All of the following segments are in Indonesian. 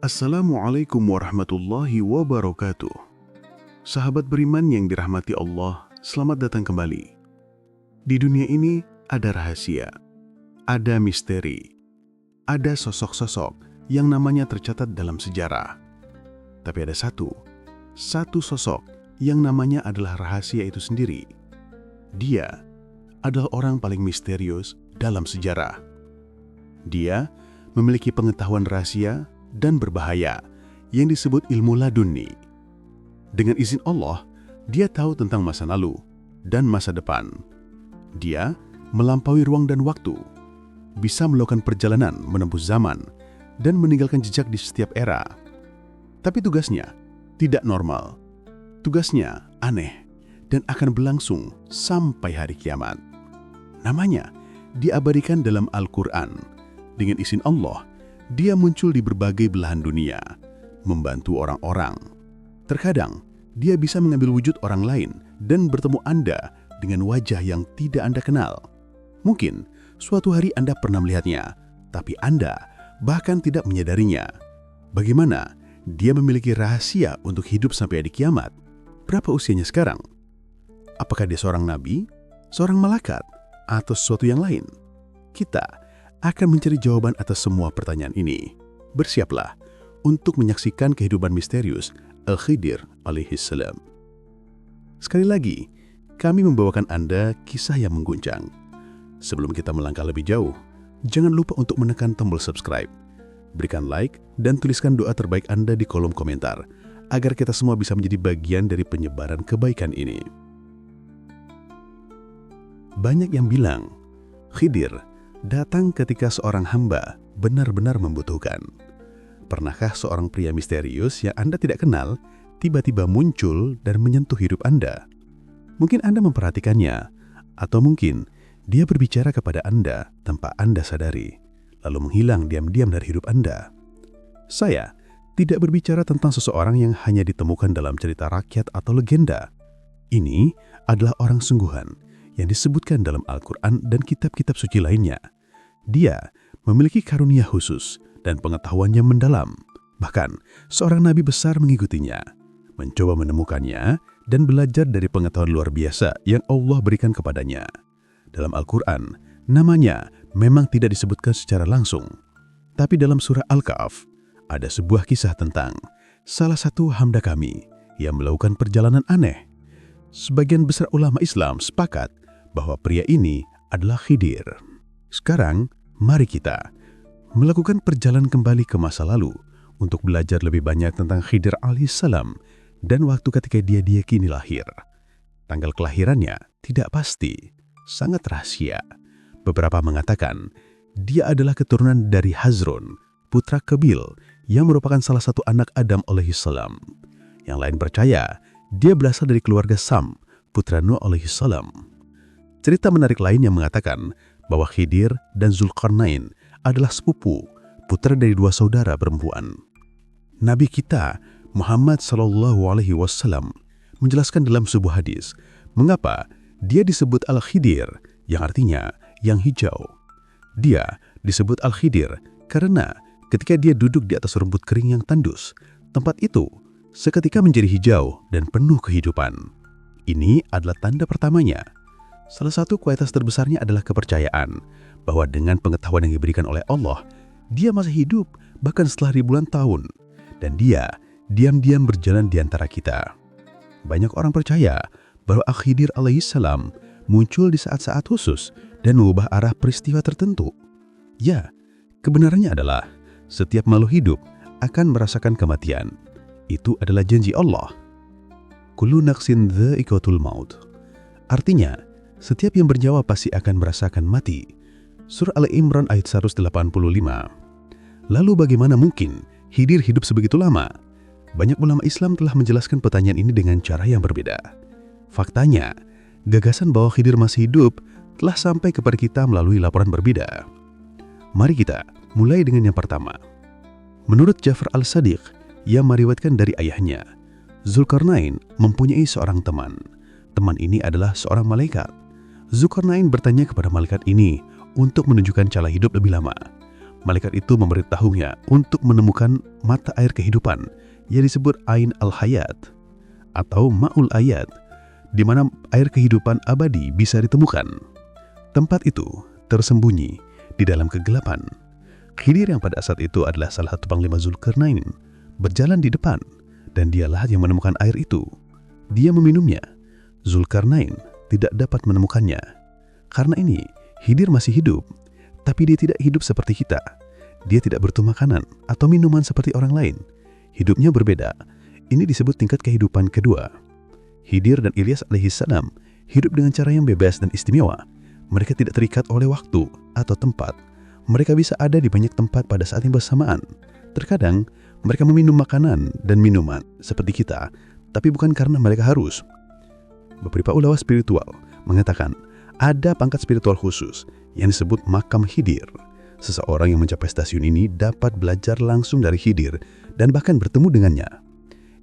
Assalamualaikum warahmatullahi wabarakatuh. Sahabat beriman yang dirahmati Allah, selamat datang kembali. Di dunia ini ada rahasia, ada misteri, ada sosok-sosok yang namanya tercatat dalam sejarah. Tapi ada satu sosok yang namanya adalah rahasia itu sendiri. Dia adalah orang paling misterius dalam sejarah. Dia memiliki pengetahuan rahasia dan berbahaya yang disebut ilmu laduni. Dengan izin Allah, dia tahu tentang masa lalu dan masa depan. Dia melampaui ruang dan waktu, bisa melakukan perjalanan menembus zaman dan meninggalkan jejak di setiap era. Tapi tugasnya tidak normal. Tugasnya aneh dan akan berlangsung sampai hari kiamat. Namanya diabadikan dalam Al-Quran. Dengan izin Allah, dia muncul di berbagai belahan dunia, membantu orang-orang. Terkadang, dia bisa mengambil wujud orang lain dan bertemu Anda dengan wajah yang tidak Anda kenal. Mungkin suatu hari Anda pernah melihatnya, tapi Anda bahkan tidak menyadarinya. Bagaimana dia memiliki rahasia untuk hidup sampai hari kiamat? Berapa usianya sekarang? Apakah dia seorang nabi, seorang malaikat, atau sesuatu yang lain? Kita akan mencari jawaban atas semua pertanyaan ini. Bersiaplah untuk menyaksikan kehidupan misterius Al-Khidir alaihissalam. Sekali lagi, kami membawakan Anda kisah yang mengguncang. Sebelum kita melangkah lebih jauh, jangan lupa untuk menekan tombol subscribe, berikan like, dan tuliskan doa terbaik Anda di kolom komentar, agar kita semua bisa menjadi bagian dari penyebaran kebaikan ini. Banyak yang bilang, Khidir datang ketika seorang hamba benar-benar membutuhkan. Pernahkah seorang pria misterius yang Anda tidak kenal tiba-tiba muncul dan menyentuh hidup Anda? Mungkin Anda memperhatikannya, atau mungkin dia berbicara kepada Anda tanpa Anda sadari, lalu menghilang diam-diam dari hidup Anda. Saya tidak berbicara tentang seseorang yang hanya ditemukan dalam cerita rakyat atau legenda. Ini adalah orang sungguhan yang disebutkan dalam Al-Quran dan kitab-kitab suci lainnya. Dia memiliki karunia khusus dan pengetahuannya mendalam. Bahkan, seorang nabi besar mengikutinya, mencoba menemukannya dan belajar dari pengetahuan luar biasa yang Allah berikan kepadanya. Dalam Al-Quran, namanya memang tidak disebutkan secara langsung. Tapi dalam surah Al-Kahf, ada sebuah kisah tentang salah satu hamba kami yang melakukan perjalanan aneh. Sebagian besar ulama Islam sepakat bahwa pria ini adalah Khidir. Sekarang, mari kita melakukan perjalanan kembali ke masa lalu untuk belajar lebih banyak tentang Khidir alaihissalam dan waktu ketika dia diyakini lahir. Tanggal kelahirannya tidak pasti, sangat rahasia. Beberapa mengatakan dia adalah keturunan dari Hazrun, putra Qabil, yang merupakan salah satu anak Adam alaihissalam. Yang lain percaya dia berasal dari keluarga Sam, putra Nuh alaihissalam. Cerita menarik lain yang mengatakan bahwa Khidir dan Zulkarnain adalah sepupu, putra dari dua saudara perempuan. Nabi kita, Muhammad SAW, menjelaskan dalam sebuah hadis, mengapa dia disebut Al-Khidir, yang artinya yang hijau. Dia disebut Al-Khidir karena ketika dia duduk di atas rumput kering yang tandus, tempat itu seketika menjadi hijau dan penuh kehidupan. Ini adalah tanda pertamanya. Salah satu kualitas terbesarnya adalah kepercayaan bahwa dengan pengetahuan yang diberikan oleh Allah, dia masih hidup bahkan setelah ribuan tahun, dan dia diam-diam berjalan di antara kita. Banyak orang percaya bahwa Al-Khidir alaihissalam muncul di saat-saat khusus dan mengubah arah peristiwa tertentu. Ya, kebenarannya adalah setiap makhluk hidup akan merasakan kematian. Itu adalah janji Allah. Kullu nafsin dha'iqatul maut. Artinya, setiap yang bernyawa pasti akan merasakan mati. Surah Al-Imran ayat 185. Lalu bagaimana mungkin Khidir hidup sebegitu lama? Banyak ulama Islam telah menjelaskan pertanyaan ini dengan cara yang berbeda. Faktanya, gagasan bahwa Khidir masih hidup telah sampai kepada kita melalui laporan berbeda. Mari kita mulai dengan yang pertama. Menurut Ja'far al-Sadiq yang meriwayatkan dari ayahnya, Zulkarnain mempunyai seorang teman. Teman ini adalah seorang malaikat. Zulkarnain bertanya kepada malaikat ini untuk menunjukkan cara hidup lebih lama. Malaikat itu memberitahunya untuk menemukan mata air kehidupan yang disebut Ain al-Hayat atau Ma'ul Ayat, di mana air kehidupan abadi bisa ditemukan. Tempat itu tersembunyi di dalam kegelapan. Khidir yang pada saat itu adalah salah satu panglima Zulkarnain berjalan di depan, dan dialah yang menemukan air itu. Dia meminumnya. Zulkarnain tidak dapat menemukannya. Karena ini, Khidir masih hidup, tapi dia tidak hidup seperti kita. Dia tidak butuh makanan atau minuman seperti orang lain. Hidupnya berbeda. Ini disebut tingkat kehidupan kedua. Khidir dan Ilyas alaihissalam hidup dengan cara yang bebas dan istimewa. Mereka tidak terikat oleh waktu atau tempat. Mereka bisa ada di banyak tempat pada saat yang bersamaan. Terkadang, mereka meminum makanan dan minuman seperti kita, tapi bukan karena mereka harus. Beberapa ulama spiritual mengatakan ada pangkat spiritual khusus yang disebut makam Khidir. Seseorang yang mencapai stasiun ini dapat belajar langsung dari Khidir dan bahkan bertemu dengannya.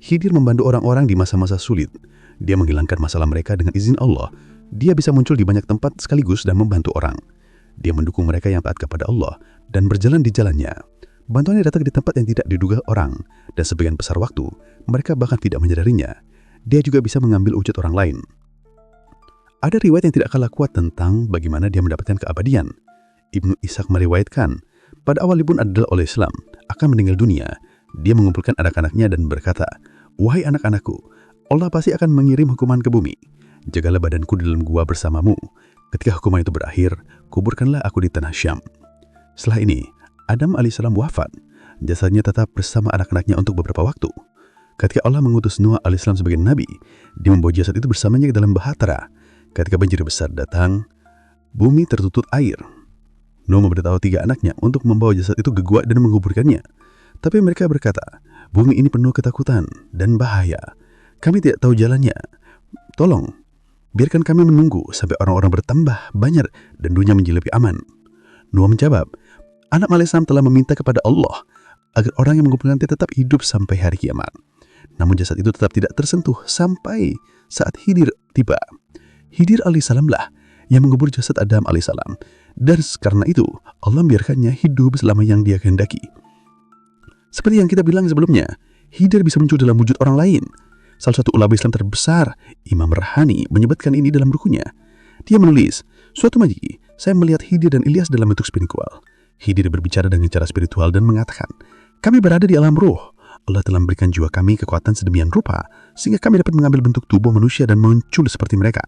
Khidir membantu orang-orang di masa-masa sulit. Dia menghilangkan masalah mereka dengan izin Allah. Dia bisa muncul di banyak tempat sekaligus dan membantu orang. Dia mendukung mereka yang taat kepada Allah dan berjalan di jalannya. Bantuannya datang di tempat yang tidak diduga orang, dan sebagian besar waktu mereka bahkan tidak menyadarinya. Dia juga bisa mengambil wujud orang lain. Ada riwayat yang tidak kalah kuat tentang bagaimana dia mendapatkan keabadian. Ibnu Ishaq meriwayatkan, pada awal ibun adalah oleh Islam akan meninggal dunia. Dia mengumpulkan anak-anaknya dan berkata, "Wahai anak-anakku, Allah pasti akan mengirim hukuman ke bumi. Jagalah badanku di dalam gua bersamamu. Ketika hukuman itu berakhir, kuburkanlah aku di tanah Syam." Setelah ini, Adam alaihissalam wafat. Jasadnya tetap bersama anak-anaknya untuk beberapa waktu. Ketika Allah mengutus Nuh alaihissalam sebagai nabi, dia membawa jasad itu bersamanya ke dalam bahtera. Ketika banjir besar datang, bumi tertutup air. Nuh memberitahu 3 anaknya untuk membawa jasad itu ke gua dan menguburkannya. Tapi mereka berkata, "Bumi ini penuh ketakutan dan bahaya. Kami tidak tahu jalannya. Tolong, biarkan kami menunggu sampai orang-orang bertambah banyak dan dunia menjadi lebih aman." Nuh menjawab, "Anak alaihissalam telah meminta kepada Allah agar orang yang menguburkannya tetap hidup sampai hari kiamat. Namun jasad itu tetap tidak tersentuh sampai saat Khidir tiba." Khidir alaihissalam lah yang mengubur jasad Adam alaihissalam, dan karena itu Allah membiarkannya hidup selama yang dia kehendaki. Seperti yang kita bilang sebelumnya, Khidir bisa muncul dalam wujud orang lain. Salah satu ulama Islam terbesar, Imam Rahani, menyebutkan ini dalam bukunya. Dia menulis, "Suatu pagi, saya melihat Khidir dan Ilyas dalam bentuk spiritual. Khidir berbicara dengan cara spiritual dan mengatakan, 'Kami berada di alam ruh. Allah telah memberikan jiwa kami kekuatan sedemikian rupa, sehingga kami dapat mengambil bentuk tubuh manusia dan muncul seperti mereka.'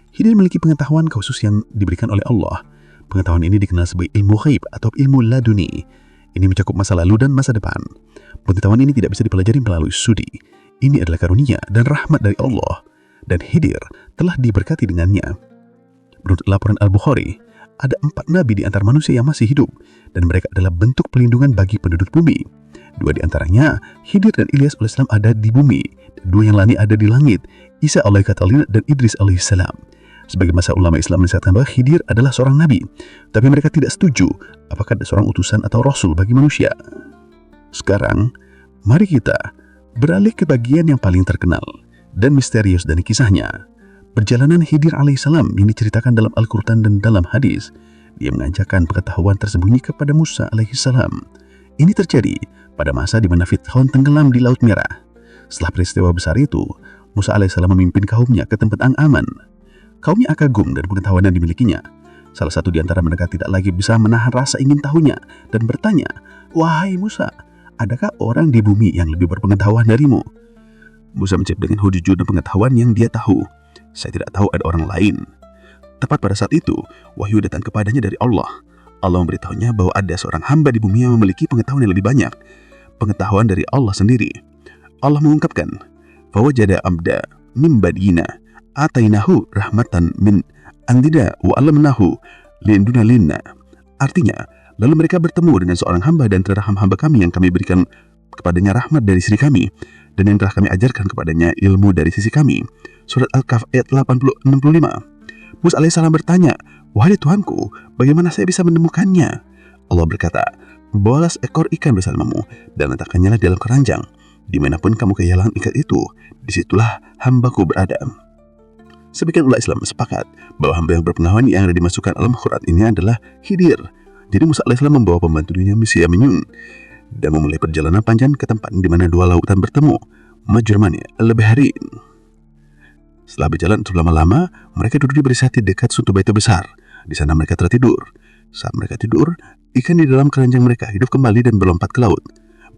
Khidir memiliki pengetahuan khusus yang diberikan oleh Allah. Pengetahuan ini dikenal sebagai ilmu ghaib atau ilmu laduni. Ini mencakup masa lalu dan masa depan. Pengetahuan ini tidak bisa dipelajari melalui studi. Ini adalah karunia dan rahmat dari Allah, dan Khidir telah diberkati dengannya. Menurut laporan Al-Bukhari, ada 4 nabi di antara manusia yang masih hidup, dan mereka adalah bentuk pelindungan bagi penduduk bumi. 2 di antaranya, Khidir dan Ilyas alaihissalam ada di bumi, dan 2 yang lainnya ada di langit, Isa alaihissalam dan Idris alaihissalam. Sebagai masa ulama Islam mensyaratkan bahwa Khidir adalah seorang nabi, tapi mereka tidak setuju apakah ada seorang utusan atau rasul bagi manusia. Sekarang, mari kita beralih ke bagian yang paling terkenal dan misterius dari kisahnya. Perjalanan Khidir alaihissalam yang diceritakan dalam Al-Quran dan dalam hadis. Dia mengajarkan pengetahuan tersembunyi kepada Musa alaihissalam. Ini terjadi pada masa di mana Fir'aun tenggelam di Laut Merah. Setelah peristiwa besar itu, Musa alaihissalam memimpin kaumnya ke tempat yang aman. Kaumnya kagum dan pengetahuan yang dimilikinya. Salah satu di antara mereka tidak lagi bisa menahan rasa ingin tahunya dan bertanya, "Wahai Musa, adakah orang di bumi yang lebih berpengetahuan darimu?" Musa menjawab dengan jujur dan pengetahuan yang dia tahu, "Saya tidak tahu ada orang lain." Tepat pada saat itu, wahyu datang kepadanya dari Allah. Allah memberitahunya bahwa ada seorang hamba di bumi yang memiliki pengetahuan yang lebih banyak, pengetahuan dari Allah sendiri. Allah mengungkapkan, "Fawajada abda min badina atainahu rahmatan min andina wa alamnahu linduna linna." Artinya, lalu mereka bertemu dengan seorang hamba dan terham hamba kami yang kami berikan kepadanya rahmat dari sisi kami, dan yang telah kami ajarkan kepadanya ilmu dari sisi kami. Surat Al-Kahf ayat 65. Musa alaihissalam bertanya, "Wahai Tuhanku, bagaimana saya bisa menemukannya?" Allah berkata, "Bawalah seekor ikan bersamamu dan letakkannya dalam keranjang. Dimanapun kamu kehilangan ikan itu, disitulah hambaku berada." Sebagian ulama Islam sepakat bahwa hamba yang berpengetahuan yang ada dimasukkan dalam Quran ini adalah Khidir. Jadi Musa alaihissalam membawa pembantunya Misi Yamyun dan memulai perjalanan panjang ke tempat di mana dua lautan bertemu, Majrumani al-Bahrain. Setelah berjalan untuk lama-lama, mereka duduk di bersati dekat suatu batu besar. Di sana mereka tertidur. Saat mereka tidur, ikan di dalam keranjang mereka hidup kembali dan berlompat ke laut.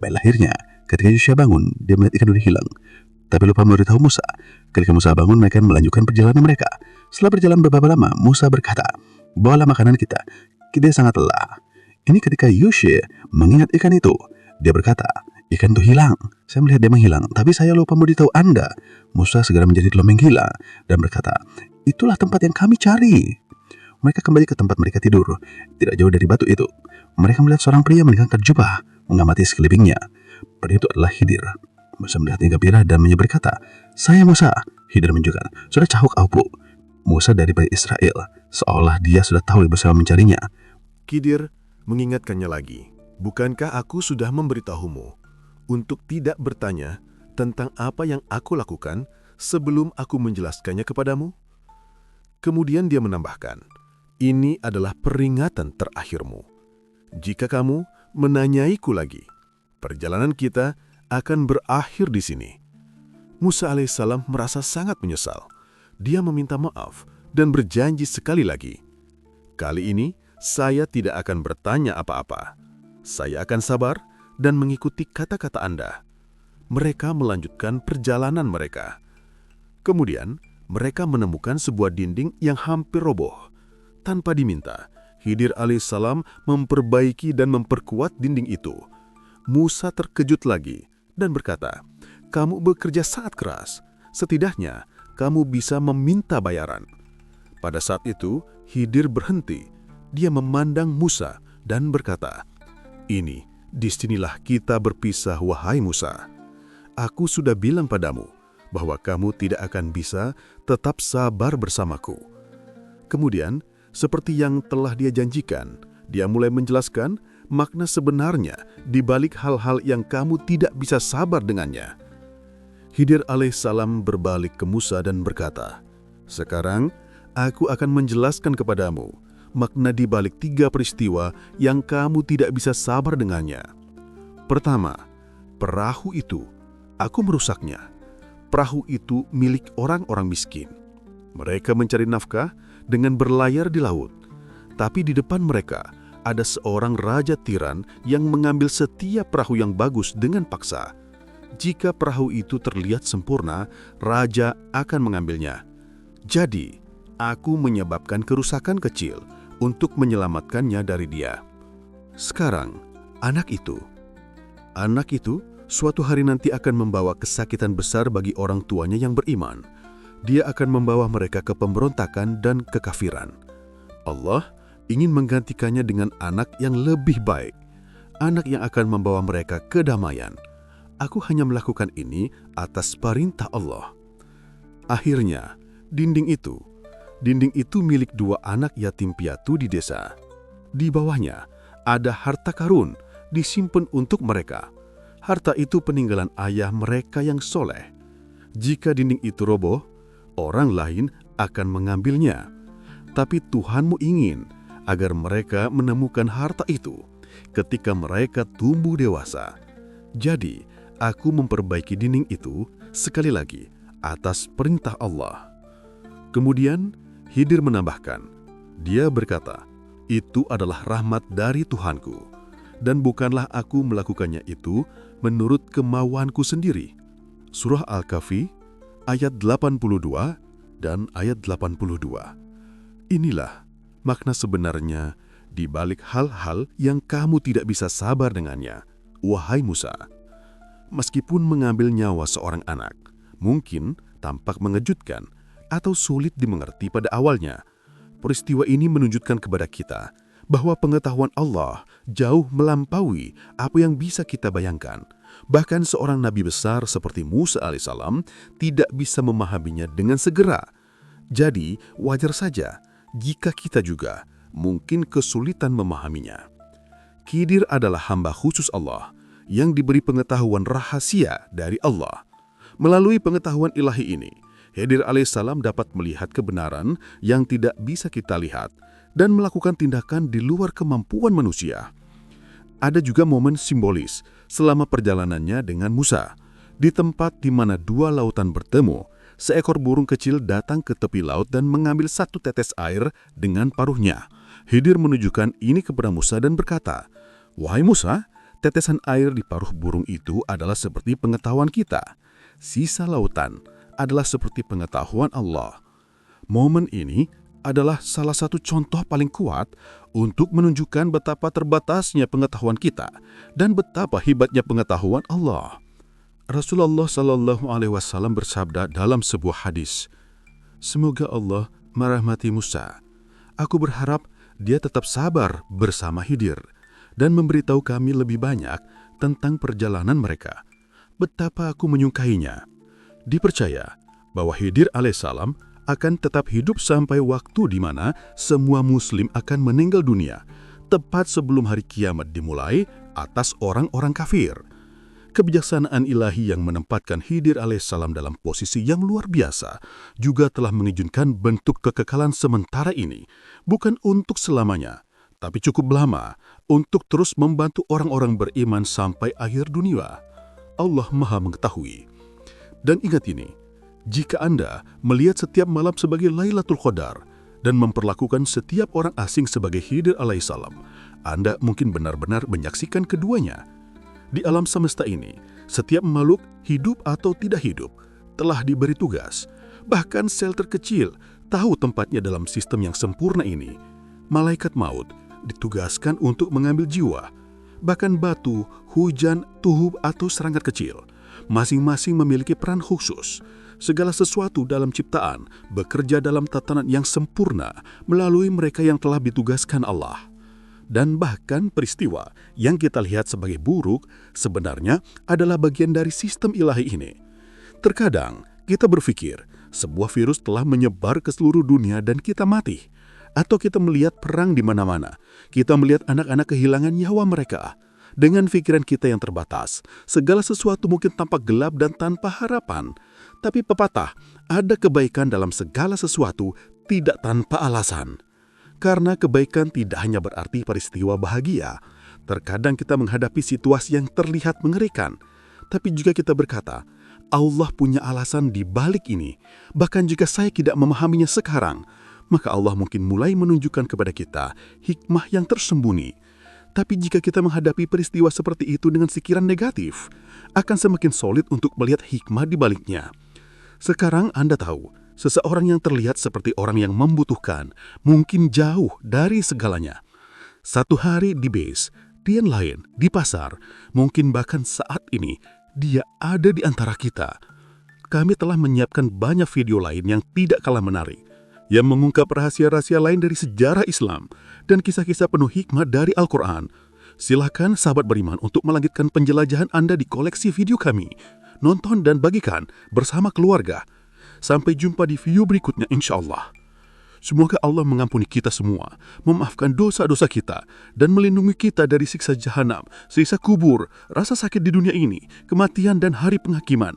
Baik lahirnya, ketika Yosua bangun, dia melihat ikan sudah hilang. Tapi lupa memberitahu Musa. Ketika Musa bangun, mereka melanjutkan perjalanan mereka. Setelah berjalan beberapa lama, Musa berkata, "Bawalah makanan kita. Kita sangat lelah." Ini ketika Yosua mengingat ikan itu. Dia berkata, "Ikan itu hilang. Saya melihat dia menghilang, tapi saya lupa memberitahu Anda." Musa segera menjadi telah menggila dan berkata, "Itulah tempat yang kami cari." Mereka kembali ke tempat mereka tidur, tidak jauh dari batu itu. Mereka melihat seorang pria meninggalkan jubah, mengamati sekelilingnya. Pria itu adalah Khidir. Musa melihatnya gembira dan berkata, "Saya Musa." Khidir menunjukkan, "Sudah cahuk aupu." Musa dari Bani Israel, seolah dia sudah tahu bersama mencarinya. Khidir mengingatkannya lagi, "Bukankah aku sudah memberitahumu untuk tidak bertanya tentang apa yang aku lakukan sebelum aku menjelaskannya kepadamu?" Kemudian dia menambahkan, "Ini adalah peringatan terakhirmu. Jika kamu menanyaiku lagi, perjalanan kita akan berakhir di sini." Musa alaihissalam merasa sangat menyesal. Dia meminta maaf dan berjanji sekali lagi, "Kali ini saya tidak akan bertanya apa-apa. Saya akan sabar dan mengikuti kata-kata Anda." Mereka melanjutkan perjalanan mereka. Kemudian, mereka menemukan sebuah dinding yang hampir roboh. Tanpa diminta, Khidir alaihissalam memperbaiki dan memperkuat dinding itu. Musa terkejut lagi dan berkata, "Kamu bekerja sangat keras. Setidaknya, kamu bisa meminta bayaran." Pada saat itu, Khidir berhenti. Dia memandang Musa dan berkata, Disinilah kita berpisah, wahai Musa. Aku sudah bilang padamu bahwa kamu tidak akan bisa tetap sabar bersamaku." Kemudian, seperti yang telah dia janjikan, dia mulai menjelaskan makna sebenarnya di balik hal-hal yang kamu tidak bisa sabar dengannya. Khidir alaihissalam berbalik ke Musa dan berkata, "Sekarang aku akan menjelaskan kepadamu makna di balik 3 peristiwa yang kamu tidak bisa sabar dengannya. Pertama, perahu itu, aku merusaknya. Perahu itu milik orang-orang miskin. Mereka mencari nafkah dengan berlayar di laut. Tapi di depan mereka ada seorang raja tiran yang mengambil setiap perahu yang bagus dengan paksa. Jika perahu itu terlihat sempurna, raja akan mengambilnya. Jadi, aku menyebabkan kerusakan kecil untuk menyelamatkannya dari dia. Sekarang, anak itu suatu hari nanti akan membawa kesakitan besar bagi orang tuanya yang beriman. Dia akan membawa mereka ke pemberontakan dan kekafiran. Allah ingin menggantikannya dengan anak yang lebih baik, anak yang akan membawa mereka kedamaian. Aku hanya melakukan ini atas perintah Allah." Akhirnya, dinding itu milik 2 anak yatim piatu di desa. Di bawahnya ada harta karun disimpan untuk mereka. Harta itu peninggalan ayah mereka yang soleh. Jika dinding itu roboh, orang lain akan mengambilnya. Tapi Tuhanmu ingin agar mereka menemukan harta itu ketika mereka tumbuh dewasa. Jadi, aku memperbaiki dinding itu sekali lagi atas perintah Allah. Kemudian, Khidir menambahkan, dia berkata, "Itu adalah rahmat dari Tuhanku, dan bukanlah aku melakukannya itu menurut kemauanku sendiri." Surah Al-Kahfi, ayat 82 dan ayat 82. Inilah makna sebenarnya di balik hal-hal yang kamu tidak bisa sabar dengannya, wahai Musa. Meskipun mengambil nyawa seorang anak mungkin tampak mengejutkan atau sulit dimengerti pada awalnya, peristiwa ini menunjukkan kepada kita bahwa pengetahuan Allah jauh melampaui apa yang bisa kita bayangkan. Bahkan seorang nabi besar seperti Musa alaihissalam tidak bisa memahaminya dengan segera. Jadi, wajar saja jika kita juga mungkin kesulitan memahaminya. Khidir adalah hamba khusus Allah yang diberi pengetahuan rahasia dari Allah. Melalui pengetahuan ilahi ini, Khidir alaihissalam dapat melihat kebenaran yang tidak bisa kita lihat, dan melakukan tindakan di luar kemampuan manusia. Ada juga momen simbolis selama perjalanannya dengan Musa. Di tempat di mana dua lautan bertemu, seekor burung kecil datang ke tepi laut dan mengambil satu tetes air dengan paruhnya. Khidir menunjukkan ini kepada Musa dan berkata, "Wahai Musa, tetesan air di paruh burung itu adalah seperti pengetahuan kita. Sisa lautan adalah seperti pengetahuan Allah." Momen ini adalah salah satu contoh paling kuat untuk menunjukkan betapa terbatasnya pengetahuan kita dan betapa hebatnya pengetahuan Allah. Rasulullah Shallallahu Alaihi Wasallam bersabda dalam sebuah hadis, "Semoga Allah merahmati Musa. Aku berharap dia tetap sabar bersama Khidir dan memberitahu kami lebih banyak tentang perjalanan mereka. Betapa aku menyukainya." Dipercaya bahwa Khidir alaihissalam akan tetap hidup sampai waktu di mana semua muslim akan meninggal dunia, tepat sebelum hari kiamat dimulai atas orang-orang kafir. Kebijaksanaan ilahi yang menempatkan Khidir alaihissalam dalam posisi yang luar biasa juga telah mengizinkan bentuk kekekalan sementara ini, bukan untuk selamanya, tapi cukup lama untuk terus membantu orang-orang beriman sampai akhir dunia. Allah Maha Mengetahui. Dan ingat ini, jika Anda melihat setiap malam sebagai Lailatul Qadar dan memperlakukan setiap orang asing sebagai Khidir alaihissalam, Anda mungkin benar-benar menyaksikan keduanya. Di alam semesta ini, setiap makhluk hidup atau tidak hidup telah diberi tugas. Bahkan sel terkecil tahu tempatnya dalam sistem yang sempurna ini. Malaikat maut ditugaskan untuk mengambil jiwa. Bahkan batu, hujan, tuhub atau serangga kecil masing-masing memiliki peran khusus. Segala sesuatu dalam ciptaan bekerja dalam tatanan yang sempurna melalui mereka yang telah ditugaskan Allah. Dan bahkan peristiwa yang kita lihat sebagai buruk sebenarnya adalah bagian dari sistem ilahi ini. Terkadang kita berpikir sebuah virus telah menyebar ke seluruh dunia dan kita mati. Atau kita melihat perang di mana-mana. Kita melihat anak-anak kehilangan nyawa mereka. Dengan pikiran kita yang terbatas, segala sesuatu mungkin tampak gelap dan tanpa harapan. Tapi pepatah, ada kebaikan dalam segala sesuatu tidak tanpa alasan. Karena kebaikan tidak hanya berarti peristiwa bahagia. Terkadang kita menghadapi situasi yang terlihat mengerikan. Tapi juga kita berkata, Allah punya alasan di balik ini. Bahkan jika saya tidak memahaminya sekarang, maka Allah mungkin mulai menunjukkan kepada kita hikmah yang tersembunyi. Tapi jika kita menghadapi peristiwa seperti itu dengan pikiran negatif, akan semakin sulit untuk melihat hikmah di baliknya. Sekarang Anda tahu, seseorang yang terlihat seperti orang yang membutuhkan, mungkin jauh dari segalanya. Satu hari di base, di yang lain, di pasar, mungkin bahkan saat ini, dia ada di antara kita. Kami telah menyiapkan banyak video lain yang tidak kalah menarik, yang mengungkap rahasia-rahasia lain dari sejarah Islam dan kisah-kisah penuh hikmah dari Al-Quran. Silakan sahabat beriman untuk melanjutkan penjelajahan Anda di koleksi video kami. Nonton dan bagikan bersama keluarga. Sampai jumpa di video berikutnya insya Allah. Semoga Allah mengampuni kita semua, memaafkan dosa-dosa kita, dan melindungi kita dari siksa jahanam, siksa kubur, rasa sakit di dunia ini, kematian dan hari penghakiman.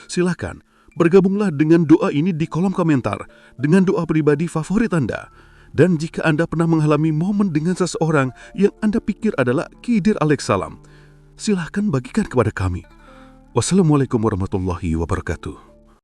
Silakan, bergabunglah dengan doa ini di kolom komentar, dengan doa pribadi favorit Anda. Dan jika Anda pernah mengalami momen dengan seseorang yang Anda pikir adalah Khidir alaihissalam, silakan bagikan kepada kami. Wassalamualaikum warahmatullahi wabarakatuh.